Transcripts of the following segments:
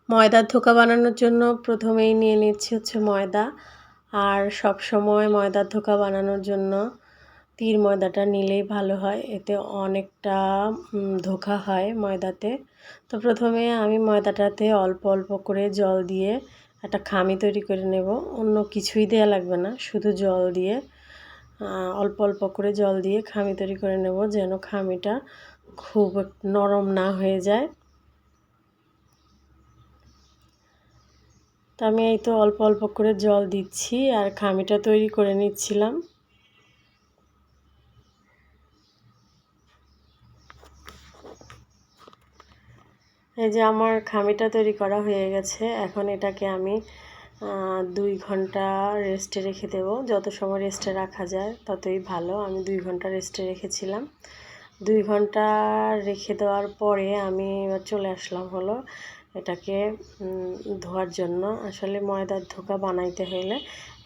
ময়দার ধোকা বানানোর জন্য প্রথমেই নিয়ে নিচ্ছি হচ্ছে ময়দা। আর সবসময় ময়দার ধোকা বানানোর জন্য তীর ময়দাটা নিলেই ভালো হয়, এতে অনেকটা ধোকা হয় ময়দাতে। তো প্রথমে আমি ময়দাটাতে অল্প অল্প করে জল দিয়ে একটা খামি তৈরি করে নেব। অন্য কিছুই দেওয়া লাগবে না, শুধু জল দিয়ে অল্প অল্প করে জল দিয়ে খামি তৈরি করে নেব, যেন খামিটা খুব নরম না হয়ে যায়। তো আমি এই তো অল্প অল্প করে জল দিচ্ছি আর খামিটা তৈরি করে নিচ্ছিলাম। এই যে আমার খামিটা তৈরি করা হয়ে গেছে। এখন এটাকে আমি 2 ঘন্টা রেস্টে রেখে দেব। যত সময় রেস্টে রাখা যায় ততই ভালো। আমি 2 ঘন্টা রেস্টে রেখেছিলাম। 2 ঘন্টা রেখে দেওয়ার পরে আমি এবার চলে আসলাম হলো এটাকে ধোয়ার জন্য। আসলে ময়দার ধোকা বানাইতে হলে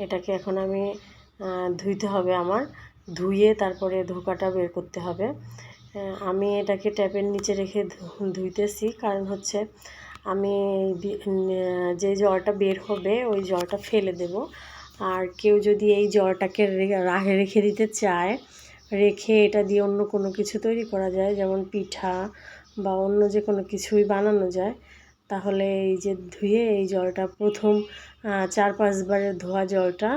এটাকে এখন আমি ধুইতে হবে আমার। ধুয়ে তারপরে ধোকাটা বের করতে হবে। আমি এটাকে ট্যাপের নিচে রেখে ধুইতেছি, কারণ হচ্ছে আমি যে জলটা বের হবে ওই জলটা ফেলে দেব। আর কেউ যদি এই জলটাকে রেখে দিতে চায়, রেখে এটা দিয়ে অন্য কোনো কিছু তৈরি করা যায়, যেমন পিঠা বা অন্য যে কোনো কিছুই বানানো যায়, তাহলে এই যে ধুয়ে এই জলটা প্রথম 4-5 বারের ধোয়া জলটা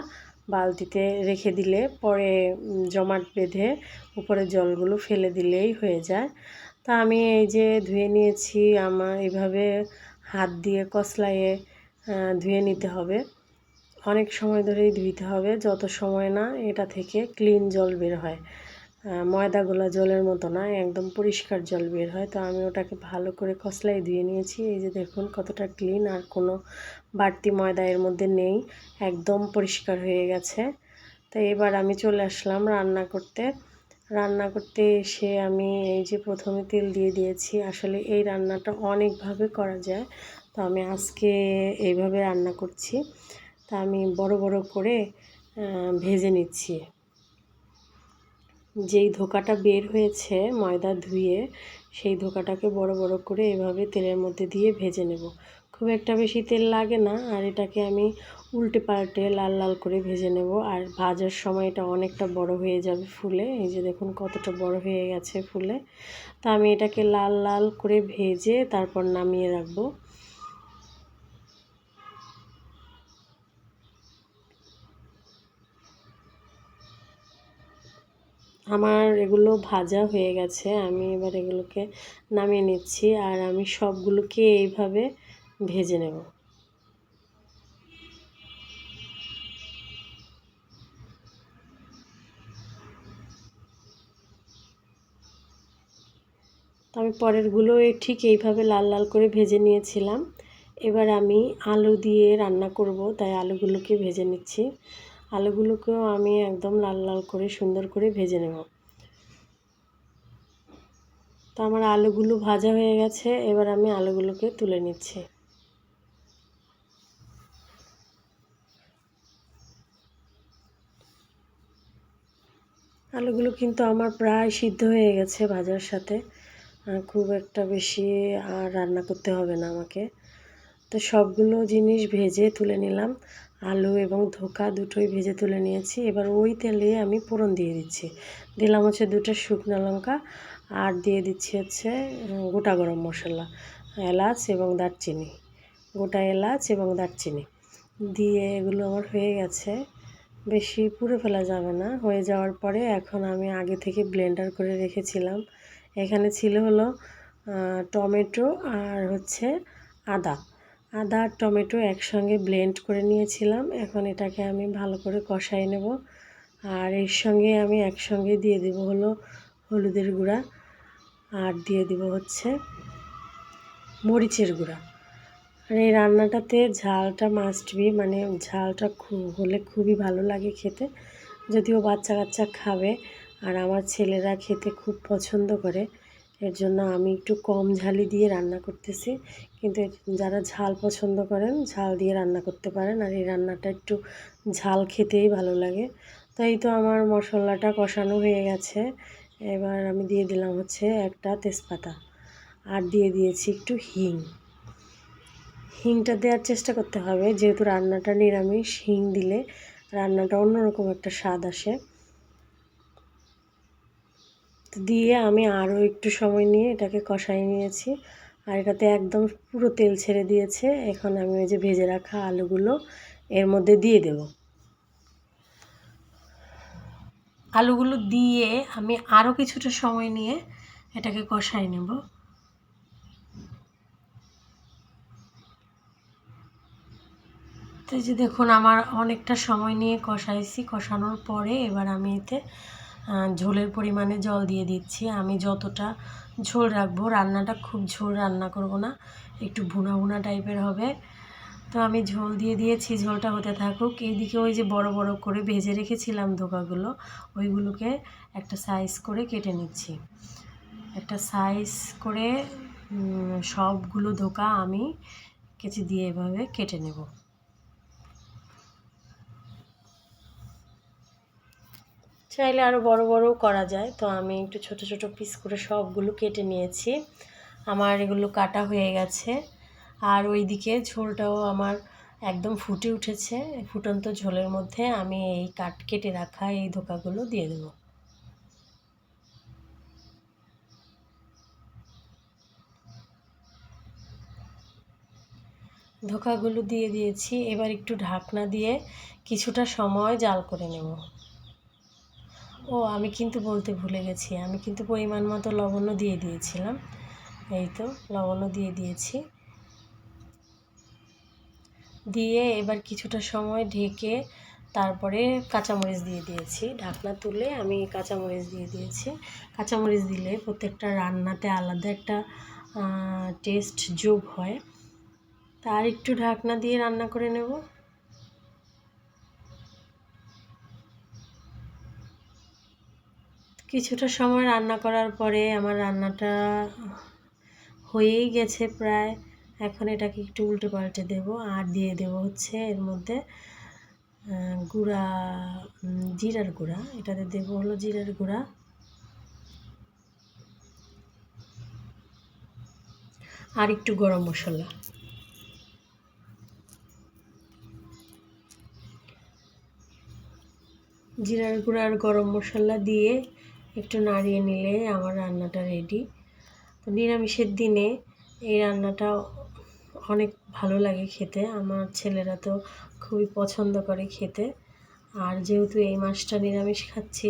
বালতিতে রেখে দিলে পরে জমাট বেঁধে উপরে জলগুলো ফেলে দিলেই হয়ে যায়। তা আমি এই যে ধুয়ে নিয়েছি, আমার এইভাবে হাত দিয়ে কসলায়ে ধুয়ে নিতে হবে। অনেক সময় ধরেই ধুইতে হবে, যত সময় না এটা থেকে ক্লিন জল বের হয়। ময়দাগুলো জলের মতো না, একদম পরিষ্কার জল বের হয়। তো আমি ওটাকে ভালো করে কসলায় ধুয়ে নিয়েছি। এই যে দেখুন কতটা ক্লিন, আর কোনো বাড়তি ময়দা এর মধ্যে নেই, একদম পরিষ্কার হয়ে গেছে। তো এবার আমি চলে আসলাম রান্না করতে। রান্না করতে এসে আমি এই যে প্রথমে তেল দিয়ে দিয়েছি। আসলে এই রান্নাটা অনেকভাবে করা যায়, তো আমি আজকে এইভাবে রান্না করছি। তা আমি বড় বড় করে ভেজে নিচ্ছি। যেই ধোকাটা বের হয়েছে ময়দা ধুয়ে, সেই ধোকাটাকে বড় বড় করে এভাবে তেলের মধ্যে দিয়ে ভেজে নেব। খুব একটা বেশি তেল লাগে না। আর এটাকে আমি উল্টে পাল্টে লাল লাল করে ভেজে নেব। আর ভাজার সময় এটা অনেকটা বড় হয়ে যাবে ফুলে। এই যে দেখুন কতটা বড় হয়ে গেছে ফুলে। তা আমি এটাকে লাল লাল করে ভেজে তারপর নামিয়ে রাখবো। আমার এগুলো ভাজা হয়ে গেছে, আমি এবার এগুলোকে নামিয়ে নিচ্ছি। আর আমি সবগুলোকে এইভাবে ভেজে নেব। তো আমি পরেরগুলো ঠিক এইভাবে লাল লাল করে ভেজে নিয়েছিলাম। এবার আমি আলু দিয়ে রান্না করব, তাই আলুগুলোকে ভেজে নিচ্ছি। আলুগুলোকেও আমি একদম লাল লাল করে সুন্দর করে ভেজে নেব। তো আমার আলুগুলো ভাজা হয়ে গেছে, এবার আমি আলুগুলোকে তুলে নিচ্ছি। আলুগুলো কিন্তু আমার প্রায় সিদ্ধ হয়ে গেছে ভাজার সাথে, খুব একটা বেশি আর রান্না করতে হবে না আমাকে। তো সবগুলো জিনিস ভেজে তুলে নিলাম। আলু এবং ধোকা দুটোই ভেজে তুলে নিয়েছি। এবার ওই তেলে আমি ফোড়ন দিয়ে দিচ্ছি। দিলাম হচ্ছে 2টা শুকনো লঙ্কা, আর দিয়ে দিচ্ছি হচ্ছে গোটা গরম মশলা, এলাচ এবং দারচিনি, গোটা এলাচ এবং দারচিনি দিয়ে এগুলো আমার হয়ে গেছে। বেশি পুড়ে ফেলা যাবে না। হয়ে যাওয়ার পরে এখন আমি আগে থেকে ব্লেন্ডার করে রেখেছিলাম। এখানে ছিল হলো টমেটো আর হচ্ছে আদা। আদা আর টমেটো একসঙ্গে ব্লেন্ড করে নিয়েছিলাম। এখন এটাকে আমি ভালো করে কষাই নেব। আর এর সঙ্গে আমি একসঙ্গে দিয়ে দেব হলো হলুদের গুঁড়া, আর দিয়ে দেব হচ্ছে মরিচের গুঁড়া। আর এই রান্নাটাতে ঝালটা মাস্ট বি, মানে ঝালটা হলে খুবই ভালো লাগে খেতে। যদিও বাচ্চা কাচ্চা খাবে, আর আমার ছেলেরা খেতে খুব পছন্দ করে, এর জন্য আমি একটু কম ঝালই দিয়ে রান্না করতেছি। কিন্তু যারা ঝাল পছন্দ করেন ঝাল দিয়ে রান্না করতে পারেন। আর এই রান্নাটা একটু ঝাল খেতেই ভালো লাগে। তাই তো আমার মশলাটা কষানো হয়ে গেছে। এবার আমি দিয়ে দিলাম হচ্ছে একটা তেজপাতা, আর দিয়ে দিয়েছি একটু হিং। হিংটা দেওয়ার চেষ্টা করতে হবে, যেহেতু রান্নাটা নিরামিষ, হিং দিলে রান্নাটা অন্যরকম একটা স্বাদ আসে। তো দিয়ে আমি আরও একটু সময় নিয়ে এটাকে কষাই নিয়েছি, আর এটাতে একদম পুরো তেল ছেড়ে দিয়েছে। এখন আমি ওই যে ভেজে রাখা আলুগুলো এর মধ্যে দিয়ে দেব। আলুগুলো দিয়ে আমি আরও কিছুটা সময় নিয়ে এটাকে কষাই নেব। তো যে দেখুন আমার অনেকটা সময় নিয়ে কষাইছি, কষানোর পরে এবার আমি এতে ঝোলের পরিমাণে জল দিয়ে দিচ্ছি। আমি যতটা ঝোল রাখবো, রান্নাটা খুব ঝোল রান্না করব না, একটু ভুনা ভুনা টাইপের হবে। তো আমি ঝোল দিয়ে দিয়েছি, ঝোলটা হতে থাকুক। এইদিকে ওই যে বড় বড় করে ভেজে রেখেছিলাম ধোকাগুলো, ওইগুলোকে একটা সাইজ করে কেটে নিচ্ছি। একটা সাইজ করে সবগুলো ধোকা আমি কেচি দিয়ে এভাবে কেটে নেব। চাইলে আরও বড় বড়ও করা যায়, তো আমি একটু ছোট ছোট পিস করে সবগুলো কেটে নিয়েছি। আমার এগুলো কাটা হয়ে গেছে। আর ওইদিকে ঝোলটাও আমার একদম ফুটে উঠেছে। ফুটন্ত ঝোলের মধ্যে আমি এই কেটে রাখা এই ধোকাগুলো দিয়ে দেবো। ধোকাগুলো দিয়ে দিয়েছি। এবার একটু ঢাকনা দিয়ে কিছুটা সময় জাল করে নেব। ও আমি কিন্তু বলতে ভুলে গেছি, আমি কিন্তু পরিমাণ মতো লবণও দিয়ে দিয়েছিলাম। এই তো লবণও দিয়ে দিয়েছি। দিয়ে এবার কিছুটা সময় ঢেকে তারপরে কাঁচামরিচ দিয়ে দিয়েছি। ঢাকনা তুলে আমি কাঁচামরিচ দিয়ে দিয়েছি। কাঁচামরিচ দিলে প্রত্যেকটা রান্নাতে আলাদা একটা টেস্ট যোগ হয়। তার একটু ঢাকনা দিয়ে রান্না করে নেব। কিছুটা সময় রান্না করার পরে আমার রান্নাটা হয়েই গেছে প্রায়। এখন এটাকে একটু উল্টে পাল্টে দেবো, আর দিয়ে দেবো হচ্ছে এর মধ্যে গুঁড়া জিরার গুঁড়া। এটাতে দেবো হলো জিরার গুঁড়া, আর একটু গরম মশলা। জিরার গুঁড়া আর গরম মশলা দিয়ে একটু নাড়িয়ে নিলে আমার রান্নাটা রেডি। তো নিরামিষের দিনে এই রান্নাটা অনেক ভালো লাগে খেতে। আমার ছেলেরা তো খুবই পছন্দ করে খেতে। আর যেহেতু এই মাসটা নিরামিষ খাচ্ছি,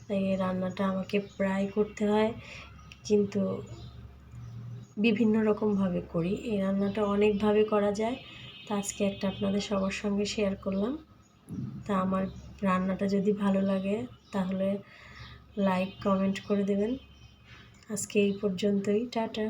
তাই এই রান্নাটা আমাকে প্রায় করতে হয়, কিন্তু বিভিন্ন রকমভাবে করি। এই রান্নাটা অনেকভাবে করা যায়, তা আজকে একটা আপনাদের সবার সঙ্গে শেয়ার করলাম। তা আমার রান্নাটা যদি ভালো লাগে তাহলে লাইক কমেন্ট করে দেবেন। আজকে এই পর্যন্তই, টাটা।